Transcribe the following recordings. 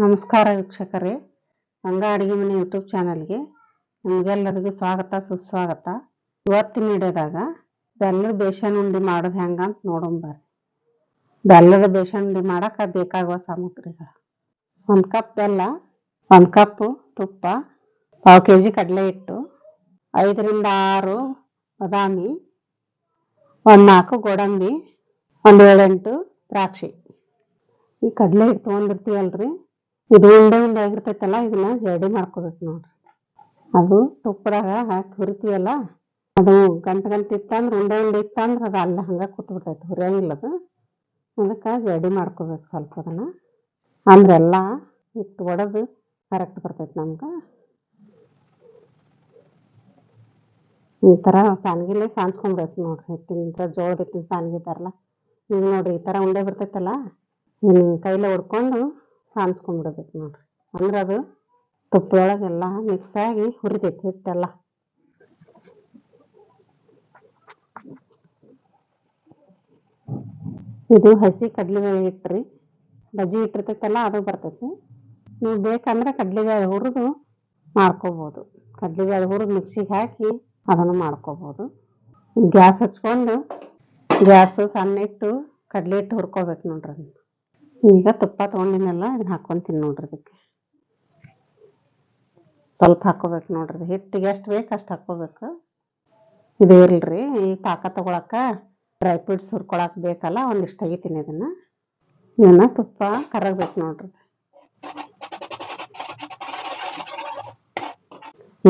ನಮಸ್ಕಾರ ವೀಕ್ಷಕರೇ, ಗಂಗಾ ಅಡುಗೆ ಮನೆ ಯೂಟ್ಯೂಬ್ ಚಾನಲ್ಗೆ ನಿಮಗೆಲ್ಲರಿಗೂ ಸ್ವಾಗತ ಸುಸ್ವಾಗತ. ಇವತ್ತಿನ ವಿಡಿಯೋದಾಗ ಬೆಲ್ಲದ ಬೇಸನ್ ಉಂಡೆ ಮಾಡೋದು ಹೆಂಗ ಅಂತ ನೋಡೋಣ. ಬೆಲ್ಲದ ಬೇಸನ್ ಉಂಡೆ ಮಾಡಕ್ಕೆ ಬೇಕಾಗುವ ಸಾಮಗ್ರಿಗಳು: 1 ಕಪ್ ಬೆಲ್ಲ, 1 ಕಪ್ ತುಪ್ಪ, 1/2 kg ಕಡಲೆ ಹಿಟ್ಟು, 5 ರಿಂದ 6 ಬಾದಾಮಿ, 4 ಗೋಡಂಬಿ, 7-8 ದ್ರಾಕ್ಷಿ. ಈ ಕಡಲೆ ಹಿಟ್ಟು ತೊಗೊಂಡಿರ್ತೀವಲ್ರಿ, ಇದು ಉಂಡೆ ಆಗಿರ್ತೈತಲ್ಲ, ಇದನ್ನ ಜಡಿ ಮಾಡ್ಕೋಬೇಕು ನೋಡ್ರಿ. ಅದು ತುಪ್ಪದಾಗ ಹಾಕಿ ಹುರಿತೀವಲ್ಲ, ಅದು ಗಂಟೆ ಇತ್ತಂದ್ರೆ ಉಂಡೆ ಇತ್ತಂದ್ರೆ ಅದು ಅಲ್ಲ ಹಂಗ ಕೂತ್ಬಿಡ್ತೈತಿ, ಹುರಿಯಂಗಿಲ್ಲ ಅದು. ಅದಕ್ಕೆ ಜಡಿ ಮಾಡ್ಕೋಬೇಕು ಸ್ವಲ್ಪ. ಅದನ್ನ ಅಂದ್ರೆ ಎಲ್ಲ ಹಿಟ್ಟು ಒಡೆದು ಕರೆಕ್ಟ್ ಬರ್ತೈತಿ ನಮ್ಗೆ. ಈ ಥರ ಸಾನ್ಗಿಲೆ ಸಾನ್ಸ್ಕೊಬೇಕು ನೋಡ್ರಿ. ಹಿಟ್ಟಿನ ಜೋಳದ ಹಿಟ್ಟಿನ ಸಾನ್ಗಿ ಇದ್ದಾರಲ್ಲ, ಈಗ ನೋಡ್ರಿ ಈ ಥರ ಉಂಡೆ ಬರ್ತೈತಲ್ಲ, ಕೈಲೇ ಹೊಡ್ಕೊಂಡು ಸಾನ್ಸ್ಕೊಂಡ್ಬಿಡ್ಬೇಕು ನೋಡ್ರಿ. ಅಂದ್ರೆ ಅದು ತುಪ್ಪದೊಳಗೆಲ್ಲ ಮಿಕ್ಸ್ ಆಗಿ ಹುರಿತೈತಿ ಹಿಟ್ಟೆಲ್ಲ. ಇದು ಹಸಿ ಕಡ್ಲೆಬೇಳೆ ಹಿಟ್ರಿ. ಬಜ್ಜಿ ಇಟ್ಟಿರ್ತೈತಲ್ಲ ಅದು ಬರ್ತೈತಿ. ನೀವು ಬೇಕಂದ್ರೆ ಕಡ್ಲೆಬೇಳೆ ಹುರಿದು ಮಾಡ್ಕೋಬೋದು. ಕಡ್ಲೆಬೇಳೆ ಹುರಿದು ಮಿಕ್ಸಿಗೆ ಹಾಕಿ ಅದನ್ನು ಮಾಡ್ಕೋಬೋದು. ಗ್ಯಾಸ್ ಹಚ್ಕೊಂಡು ಗ್ಯಾಸ್ ಸಣ್ಣ ಇಟ್ಟು ಕಡ್ಲೆ ಹಿಟ್ಟು ಹುರ್ಕೋಬೇಕು ನೋಡ್ರಿ. ಅದನ್ನ ಈಗ ತುಪ್ಪ ತೊಗೊಂಡಿನೆಲ್ಲ ಇದನ್ನ ಹಾಕ್ಕೊಂತೀನಿ ನೋಡ್ರಿ. ಅದಕ್ಕೆ ಸ್ವಲ್ಪ ಹಾಕೋಬೇಕು ನೋಡ್ರಿ. ಹಿಟ್ಟಿಗೆ ಎಷ್ಟು ಬೇಕು ಅಷ್ಟು ಹಾಕೋಬೇಕು. ಇದು ಇಲ್ರಿ, ಈ ಪಾಕ ತಗೊಳಕ ಡ್ರೈ ಫ್ರೂಟ್ಸ್ ಹುರ್ಕೊಳಕ್ ಬೇಕಲ್ಲ, ಒಂದಿಷ್ಟು ತೆಗಿತೀನಿ. ಇದನ್ನ ತುಪ್ಪ ಕರಗಬೇಕು ನೋಡ್ರಿ.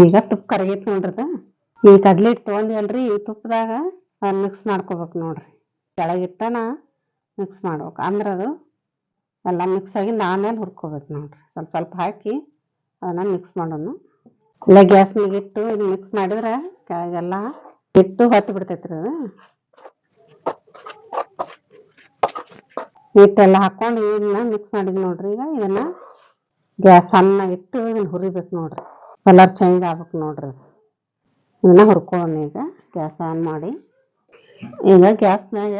ಈಗ ತುಪ್ಪ ಕರಗೈತಿ ನೋಡ್ರಿ. ಈ ಕಡ್ಲೆ ಹಿಟ್ಟು ತೊಗೊಂಡಿವಲ್ರಿ, ಈ ತುಪ್ಪದಾಗ ಮಿಕ್ಸ್ ಮಾಡ್ಕೋಬೇಕು ನೋಡ್ರಿ. ಕೆಳಗಿಟ್ಟನ ಮಿಕ್ಸ್ ಮಾಡ್ಬೇಕು. ಅಂದ್ರೆ ಅದು ಎಲ್ಲ ಮಿಕ್ಸ್ ಆಗಿಂದ ಆಮೇಲೆ ಹುರ್ಕೋಬೇಕು ನೋಡ್ರಿ. ಸ್ವಲ್ಪ ಸ್ವಲ್ಪ ಹಾಕಿ ಅದನ್ನ ಮಿಕ್ಸ್ ಮಾಡೋಣ. ಇಲ್ಲ ಗ್ಯಾಸ್ ಮ್ಯಾಗ ಇಟ್ಟು ಇದು ಮಿಕ್ಸ್ ಮಾಡಿದ್ರೆ ಕೆಳಗೆಲ್ಲ ಹಿಟ್ಟು ಹೊತ್ತು ಬಿಡ್ತೈತ್ರಿ. ಅದು ಹಿಟ್ಟೆಲ್ಲ ಹಾಕೊಂಡು ಇದನ್ನ ಮಿಕ್ಸ್ ಮಾಡಿದ್ ನೋಡ್ರಿ. ಈಗ ಇದನ್ನ ಗ್ಯಾಸ್ ಸಣ್ಣ ಇಟ್ಟು ಇದನ್ನ ಹುರಿಬೇಕು ನೋಡ್ರಿ. ಕಲರ್ ಚೇಂಜ್ ಆಗ್ಬೇಕು ನೋಡ್ರಿ. ಇದನ್ನ ಹುರ್ಕೊಳ್ಳೋಣ. ಈಗ ಗ್ಯಾಸ್ ಆನ್ ಮಾಡಿ ಈಗ ಗ್ಯಾಸ್ ಮ್ಯಾಗ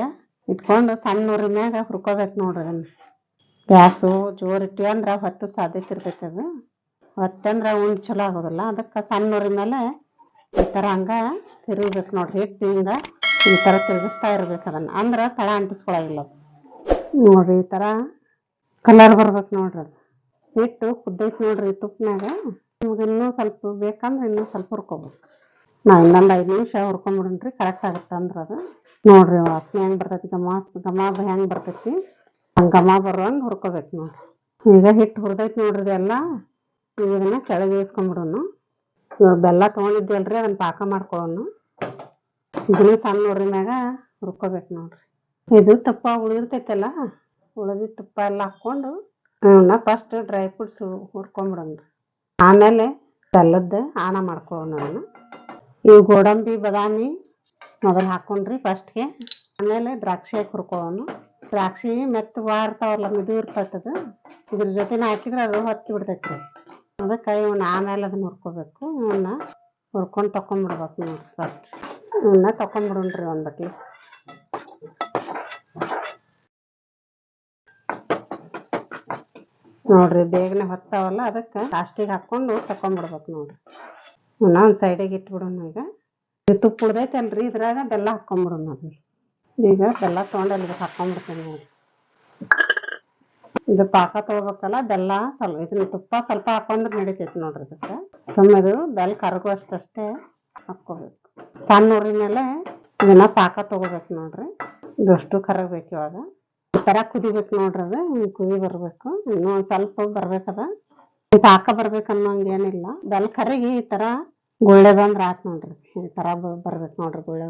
ಇಟ್ಕೊಂಡು ಸಣ್ಣ ಉರಿ ಮ್ಯಾಗ ಹುರ್ಕೋಬೇಕು ನೋಡ್ರಿ. ಅದನ್ನ ಗ್ಯಾಸು ಜೋರು ಇಟ್ಟಿವಿ ಅಂದ್ರೆ ಹೊತ್ತು ಸಾಧ್ಯತೆ ಇರ್ತೈತಿ. ಅದು ಹೊತ್ತಂದ್ರೆ ಉಂಡೆ ಚಲೋ ಆಗೋದಿಲ್ಲ. ಅದಕ್ಕೆ ಸಣ್ಣ ಉರಿ ಮೇಲೆ ಈ ಥರ ಹಂಗ ತಿರುಗಬೇಕು ನೋಡ್ರಿ. ಹಿಟ್ಟಿಂದ ಈ ಥರ ತಿರುಗಿಸ್ತಾ ಇರ್ಬೇಕು ಅದನ್ನ, ಅಂದ್ರೆ ತಳ ಅಂಟಿಸ್ಕೊಳಗಿಲ್ಲ ನೋಡ್ರಿ. ಈ ಥರ ಕಲರ್ ಬರ್ಬೇಕು ನೋಡ್ರಿ. ಅದು ಹಿಟ್ಟು ಕುದ್ದೈತಿ ನೋಡ್ರಿ ತುಪ್ಪನಾಗ. ನಿಮ್ಗೆ ಇನ್ನೂ ಸ್ವಲ್ಪ ಬೇಕಂದ್ರೆ ಇನ್ನೂ ಸ್ವಲ್ಪ ಹುರ್ಕೋಬೇಕು. ನಾವು ಇನ್ನೊಂದು 5 ನಿಮಿಷ ಹುರ್ಕೊಂಬಿಡ್ರಿ, ಕರೆಕ್ಟ್ ಆಗುತ್ತೆ. ಅಂದ್ರೆ ಅದು ನೋಡ್ರಿ ವಾಸನೆ ಹೆಂಗೆ ಬರ್ತೈತಿ, ಘಮ ಹೆಂಗೆ ಬರ್ತೈತಿ, ಹಂಗೆ ಘಮ ಬರುವಂಗೆ ಹುರ್ಕೋಬೇಕು ನೋಡ್ರಿ. ಈಗ ಹಿಟ್ಟು ಹುರಿದೈತಿ ನೋಡ್ರಿ ಎಲ್ಲ. ಈಗ ಇದನ್ನ ಕೆಳಗೆ ಇಸ್ಕೊಂಡ್ಬಿಡೋಣ. ಇವಾಗ ಬೆಲ್ಲ ತೊಗೊಂಡಿದ್ವಲ್ರಿ, ಅದನ್ನ ಪಾಕ ಮಾಡ್ಕೊಳ್ಳೋಣ. ಇದನ್ನ ಸಣ್ಣ ಉರಿ ಮ್ಯಾಗ ಹುರ್ಕೋಬೇಕು ನೋಡ್ರಿ. ಇದು ತುಪ್ಪ ಉಳಿದಿರ್ತೈತಲ್ಲ, ಉಳಿದ ತುಪ್ಪ ಎಲ್ಲ ಹಾಕ್ಕೊಂಡು ಫಸ್ಟ್ ಡ್ರೈ ಫ್ರೂಟ್ಸ್ ಹುರ್ಕೊಂಡ್ಬಿಡೋಣ. ಆಮೇಲೆ ಬೆಲ್ಲದ ಆಣ ಮಾಡ್ಕೊಳ್ಳೋಣ. ಅದನ್ನು ಇವು ಗೋಡಂಬಿ ಬಾದಾಮಿ ಮೊದಲು ಹಾಕೊಂಡ್ರಿ ಫಸ್ಟ್ಗೆ, ಆಮೇಲೆ ದ್ರಾಕ್ಷಿ ಹಾಕಿ ಹುರ್ಕೊಳ್ಳೋಣ. ದ್ರಾಕ್ಷಿ ಮೆತ್ತ ಇರ್ತಾವಲ್ಲ, ಮಿದು ಇರ್ತೈತದ. ಇದ್ರ ಜೊತೆನ ಹಾಕಿದ್ರೆ ಅದು ಹೊತ್ತಿ ಬಿಡ್ತೈತ್ರಿ. ಅದಕ್ಕೆ ಇವನ್ನ ಆಮೇಲೆ ಅದನ್ನ ಹುರ್ಕೋಬೇಕು. ಇವನ್ನ ಹುರ್ಕೊಂಡು ತಕೊಂಡ್ಬಿಡ್ಬೇಕು ನೋಡ್ರಿ. ಫಸ್ಟ್ ಇವನ್ನ ತಕೊಂಡ್ಬಿಡೋಣ್ರಿ ಒಂದು ಬಟ್ಲಿ. ನೋಡ್ರಿ ಬೇಗನೆ ಹೊತ್ತಾವಲ್ಲ, ಅದಕ್ಕೆ ಲಾಸ್ಟಿಗೆ ಹಾಕೊಂಡು ತಕೊಂಡ್ಬಿಡ್ಬೇಕು ನೋಡ್ರಿ. ಇವನ್ನ ಒಂದು ಸೈಡಿಗೆ ಇಟ್ಬಿಡೋಣ. ಈಗ ಇದು ತುಪ್ಪ ಉಳ್ದೈತಲ್ರಿ, ಇದ್ರಾಗ ಬೆಲ್ಲ ಹಾಕೊಂಡ್ಬಿಡೋಣ. ಅದನ್ನ ಈಗ ಬೆಲ್ಲ ತೊಗೊಂಡು ಅಲ್ಲಿ ಹಾಕೊಂಡ್ಬಿಡ್ತೇನೆ ನೋಡ್ರಿ. ಇದು ಪಾಕ ತೊಗೋಬೇಕಲ್ಲ, ಬೆಲ್ಲ ಸ್ವಲ್ಪ ಇದನ್ನ ತುಪ್ಪ ಸ್ವಲ್ಪ ಹಾಕೊಂಡ್ರೆ ನಡಿತೈತಿ ನೋಡ್ರಿ. ಅದಕ್ಕೆ ಸುಮ್ಮನೆ ಇದು ಬೆಲ್ಲ ಕರಗುವಷ್ಟೇ ಹಾಕ್ಕೋಬೇಕು. ಸಣ್ಣ ಉರಿ ಮೇಲೆ ಇದನ್ನ ಪಾಕ ತೊಗೋಬೇಕು ನೋಡ್ರಿ. ಇದಷ್ಟು ಕರಗಬೇಕು. ಇವಾಗ ಈ ಥರ ಕುದಿಬೇಕು ನೋಡ್ರಿ. ಅದು ಕುದಿ ಬರ್ಬೇಕು. ಇನ್ನೂ ಒಂದು ಸ್ವಲ್ಪ ಬರ್ಬೇಕದ. ಪಾಕ ಬರ್ಬೇಕು ಅನ್ನೋಂಗೆ ಏನಿಲ್ಲ. ಬೆಲ್ಲ ಕರಗಿ ಈ ಥರ ಗುಳ್ಳೆ ಬಂದ್ರೆ ಆಯ್ತು ನೋಡ್ರಿ. ಈ ಥರ ಬರ್ಬೇಕು ನೋಡ್ರಿ ಗುಳ್ಳೆ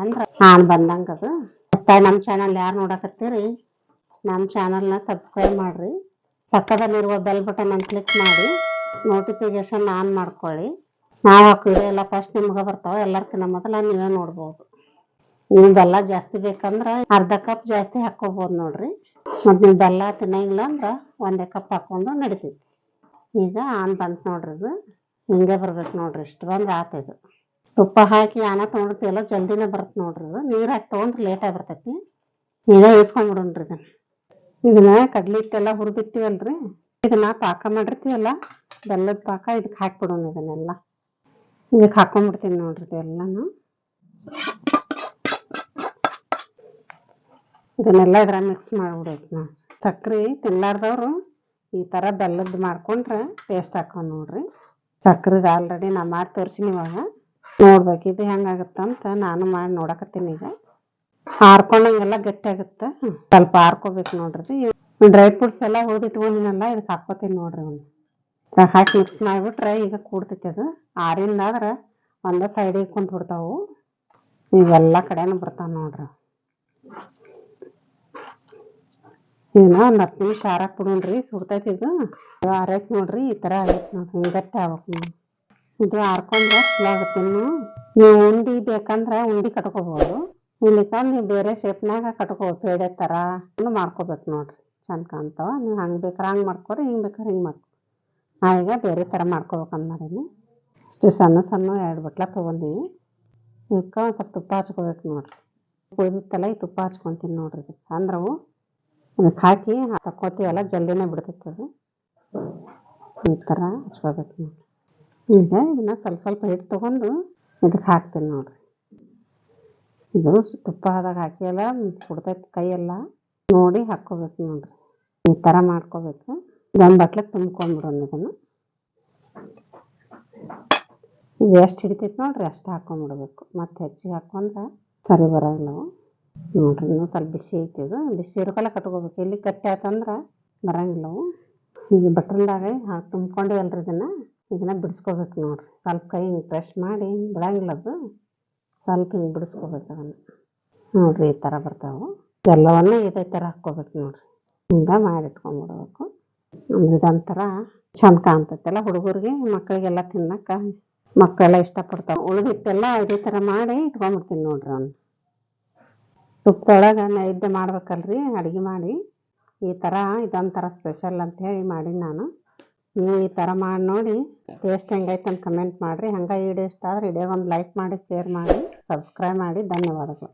ಅಂದ್ರೆ ನಾನು ಬಂದಂಗೆ. ಅದು ನಮ್ಮ ಚಾನಲ್ ಯಾರು ನೋಡಕತ್ತೀರಿ, ನಮ್ಮ ಚಾನಲ್ನ ಸಬ್ಸ್ಕ್ರೈಬ್ ಮಾಡಿರಿ. ಪಕ್ಕದಲ್ಲಿರುವ ಬೆಲ್ ಬಟನ್ ಅನ್ನು ಕ್ಲಿಕ್ ಮಾಡಿ ನೋಟಿಫಿಕೇಶನ್ ಆನ್ ಮಾಡ್ಕೊಳ್ಳಿ. ನಾವು ಹಾಕೋ ವಿಡಿಯೋ ಎಲ್ಲ ಫಸ್ಟ್ ನಿಮ್ಗೆ ಬರ್ತಾವೆ. ಎಲ್ಲರ್ಕಿನ್ನ ಮೊದಲ ನೀವೇ ನೋಡ್ಬೋದು. ನೀವು ಬೆಲ್ಲ ಜಾಸ್ತಿ ಬೇಕಂದ್ರೆ ಅರ್ಧ ಕಪ್ ಜಾಸ್ತಿ ಹಾಕ್ಕೋಬೋದು ನೋಡ್ರಿ. ಮತ್ತು ನೀವು ಬೆಲ್ಲ ತಿನ್ನಂಗಿಲ್ಲ ಅಂದ್ರೆ 1 ಕಪ್ ಹಾಕ್ಕೊಂಡು ನಡಿತೈತಿ. ಈಗ ಆನ್ ಬಂತು ನೋಡ್ರಿ. ಅದು ಹಿಂಗೆ ಬರ್ಬೇಕು ನೋಡ್ರಿ. ಇಷ್ಟು ಬಂದ್ರೆ ಆತೈದು. ತುಪ್ಪ ಹಾಕಿ ಆನ ತೊಗೊಂಡಿರ್ತೀವಲ್ಲ, ಜಲ್ದಿನೇ ಬರುತ್ತೆ ನೋಡ್ರಿ. ಅದು ನೀರು ಹಾಕಿ ತೊಗೊಂಡ್ರೆ ಲೇಟಾಗಿ ಬರ್ತೈತಿ. ಈಗ ಇಸ್ಕೊಂಡ್ಬಿಡೋಣ್ರಿ. ಇದನ್ನ ಕಡ್ಲಿ ಹಿಟ್ಟೆಲ್ಲ ಹುರಿದಿಟ್ಟಿವಲ್ರಿ, ಇದನ್ನ ಪಾಕ ಮಾಡಿರ್ತೀವಲ್ಲ ಬೆಲ್ಲದ ಪಾಕ ಇದಕ್ಕೆ ಹಾಕ್ಬಿಡೋಣ. ಇದನ್ನೆಲ್ಲ ಇದಕ್ಕೆ ಹಾಕೊಂಡ್ಬಿಡ್ತೀನಿ ನೋಡ್ರಿ ಎಲ್ಲಾನು. ಇದನ್ನೆಲ್ಲ ಇದ್ರ ಮಿಕ್ಸ್ ಮಾಡ್ಬಿಡೋದು. ನಾವು ಸಕ್ರೆ ತಿನ್ಲಾರ್ದವ್ರು ಈ ಥರ ಬೆಲ್ಲದ್ದು ಮಾಡ್ಕೊಂಡ್ರೆ ಟೇಸ್ಟ್ ಹಾಕೋ ನೋಡ್ರಿ. ಸಕ್ರೆದು ಆಲ್ರೆಡಿ ನಾ ಮಾಡಿ ತೋರಿಸಿನಿ. ಇವಾಗ ನೋಡ್ಬೇಕು ಇದು ಹೆಂಗಾಗತ್ತಂತ ನಾನು ಮಾಡಿ ನೋಡಕತ್ತೀನಿ. ಈಗ ಹಾರ್ಕೊಂಡಂಗೆಲ್ಲ ಗಟ್ಟಿ ಆಗುತ್ತೆ. ಸ್ವಲ್ಪ ಹಾರ್ಕೋಬೇಕು ನೋಡ್ರಿ. ಡ್ರೈ ಫ್ರೂಟ್ಸ್ ಎಲ್ಲ ಹುರಿದಿಟ್ಕೊಂಡಿನಲ್ಲ ಇದಕ್ಕೆ ಹಾಕ್ಕೋತೀನಿ ನೋಡ್ರಿ. ಒಂದು ಹಾಕಿ ಮಿಕ್ಸ್ ಮಾಡಿಬಿಟ್ರೆ ಈಗ ಕೂಡ್ತೈತಿ. ಅದು ಆರಿಂದಾದ್ರೆ ಒಂದೇ ಸೈಡಿಗೆ ಕುಂತು ಬಿಡ್ತಾವು. ಇವೆಲ್ಲ ಕಡೆನೂ ಬರ್ತಾವೆ ನೋಡ್ರಿ. ಇದನ್ನ ಒಂದು 10 ನಿಮಿಷ ಆರಾಕ್ ಬಿಡೋಣ್ರಿ. ಸುಡ್ತೈತಿ ಇದು ಆರೈತಿ ನೋಡ್ರಿ. ಈ ಥರ ಆಗೈತೆ ನೋಡ್ರಿ. ಹಿಂಗೆ ಗಟ್ಟಿ ಆಗ್ಬೇಕು ನೋಡಿ. ಇದು ಹಾರ್ಕೊಂಡ್ರೆ ಚಲೋ ಆಗುತ್ತೆ. ಇನ್ನು ನೀವು ಉಂಡೆ ಬೇಕಂದ್ರೆ ಉಂಡೆ ಕಟ್ಕೋಬೋದು. ಇಲ್ಲಿಕಂದು ನೀವು ಬೇರೆ ಶೇಪ್ನಾಗ ಕಟ್ಕೋಬೋದು. ಪೇಡೆ ಥರ ಮಾಡ್ಕೋಬೇಕು ನೋಡ್ರಿ. ಚಂದ ಕಾಣ್ತಾವ. ನೀವು ಹಂಗೆ ಬೇಕಾರೆ ಹಂಗೆ ಮಾಡ್ಕೊರಿ, ಹಿಂಗೆ ಬೇಕಾರೆ ಹಿಂಗೆ ಮಾಡ್ಕೊ. ಈಗ ಬೇರೆ ಥರ ಮಾಡ್ಕೋಬೇಕಂದು ಮಾಡೀನಿ. ಇಷ್ಟು ಸಣ್ಣ ಸಣ್ಣ 2 ಬಟ್ಲ ತೊಗೊಂಡಿನಿ. ಇವಕ್ಕೆ ಒಂದು ಸ್ವಲ್ಪ ತುಪ್ಪ ಹಚ್ಕೋಬೇಕು ನೋಡ್ರಿ. ಕುಳಿದಿತ್ತಲ್ಲ ಈ ತುಪ್ಪ ಹಚ್ಕೊತೀನಿ ನೋಡ್ರಿ. ಅಂದ್ರೆ ಅವು ಇದಕ್ಕೆ ಹಾಕಿ ತಕ್ಕೋತೀವಲ್ಲ ಜಲ್ದಿನೇ ಬಿಡ್ತೈತೆ ಅದು. ಈ ಥರ ಹಚ್ಕೋಬೇಕು ನೋಡ್ರಿ. ಈಗ ಇದನ್ನ ಸ್ವಲ್ಪ ಸ್ವಲ್ಪ ಹಿಟ್ಟು ತೊಗೊಂಡು ಇದಕ್ಕೆ ಹಾಕ್ತೀನಿ ನೋಡ್ರಿ. ಇದು ತುಪ್ಪ ಆದಾಗ ಹಾಕಿಯಲ್ಲ ಸುಡ್ತೈತೆ ಕೈಯೆಲ್ಲ ನೋಡಿ ಹಾಕ್ಕೋಬೇಕು ನೋಡ್ರಿ. ಈ ಥರ ಮಾಡ್ಕೋಬೇಕು. ಇದೊಂದು ಬಟ್ಲಿಗೆ ತುಂಬ್ಕೊಂಡ್ಬಿಡೋಣ. ಇದನ್ನು ಇದು ಎಷ್ಟು ಹಿಡಿತೈತೆ ನೋಡ್ರಿ ಅಷ್ಟು ಹಾಕ್ಕೊಂಬಿಡ್ಬೇಕು. ಮತ್ತೆ ಹೆಚ್ಚಿಗೆ ಹಾಕೊಂಡ್ರೆ ಸರಿ ಬರೋಂಗಿಲ್ಲವು ನೋಡ್ರಿ. ಇನ್ನೂ ಸ್ವಲ್ಪ ಬಿಸಿ ಐತಿ. ಇದು ಬಿಸಿ ಇರೋಕೆಲ್ಲ ಕಟ್ಕೋಬೇಕು. ಎಲ್ಲಿ ಗಟ್ಟಿ ಆತಂದ್ರೆ ಬರೋಂಗಿಲ್ಲವು. ಈಗ ಬಟ್ರಲ್ದಾಗ ತುಂಬ್ಕೊಂಡಿವಲ್ರಿ ಇದನ್ನ ಬಿಡಿಸ್ಕೋಬೇಕು ನೋಡ್ರಿ. ಸ್ವಲ್ಪ ಕೈ ಹಿಂಗೆ ಪ್ರೆಶ್ ಮಾಡಿ ಬಿಡಂಗಿಲ್ಲ. ಅದು ಸ್ವಲ್ಪ ಹಿಂಗೆ ಬಿಡಿಸ್ಕೋಬೇಕು ಅದನ್ನು ನೋಡ್ರಿ. ಈ ಥರ ಬರ್ತಾವೆ. ಎಲ್ಲವನ್ನ ಇದೇ ಥರ ಹಾಕ್ಕೋಬೇಕು ನೋಡ್ರಿ. ಹಿಂಗೆ ಮಾಡಿಟ್ಕೊಂಡ್ಬಿಡ್ಬೇಕು. ಇದೊಂಥರ ಚಂದ ಕಾಣ್ತೈತೆಲ್ಲ ಹುಡುಗರಿಗೆ ಮಕ್ಕಳಿಗೆಲ್ಲ ತಿನ್ನಕ್ಕೆ. ಮಕ್ಕಳೆಲ್ಲ ಇಷ್ಟಪಡ್ತಾವೆ. ಉಳಿದಿಟ್ಟೆಲ್ಲ ಇದೇ ಥರ ಮಾಡಿ ಇಟ್ಕೊಂಡ್ಬಿಡ್ತೀನಿ ನೋಡ್ರಿ. ಅವ್ನು ತುಪ್ಪದೊಳಗೆ ನೈವೇದ್ಯ ಮಾಡ್ಬೇಕಲ್ರಿ ಅಡುಗೆ ಮಾಡಿ. ಈ ಥರ ಇದೊಂಥರ ಸ್ಪೆಷಲ್ ಅಂಥೇಳಿ ಮಾಡಿ ನಾನು. ನೀವು ಈ ಥರ ಮಾಡಿ ನೋಡಿ ಟೇಸ್ಟ್ ಹೆಂಗೈತೆ ಅಂತ ಕಮೆಂಟ್ ಮಾಡಿರಿ. ಹಂಗೆ ವಿಡಿಯೋ ಇಷ್ಟ ಆದರೆ ವಿಡಿಯೋಗೊಂದು ಲೈಕ್ ಮಾಡಿ, ಶೇರ್ ಮಾಡಿ, ಸಬ್ಸ್ಕ್ರೈಬ್ ಮಾಡಿ. ಧನ್ಯವಾದಗಳು.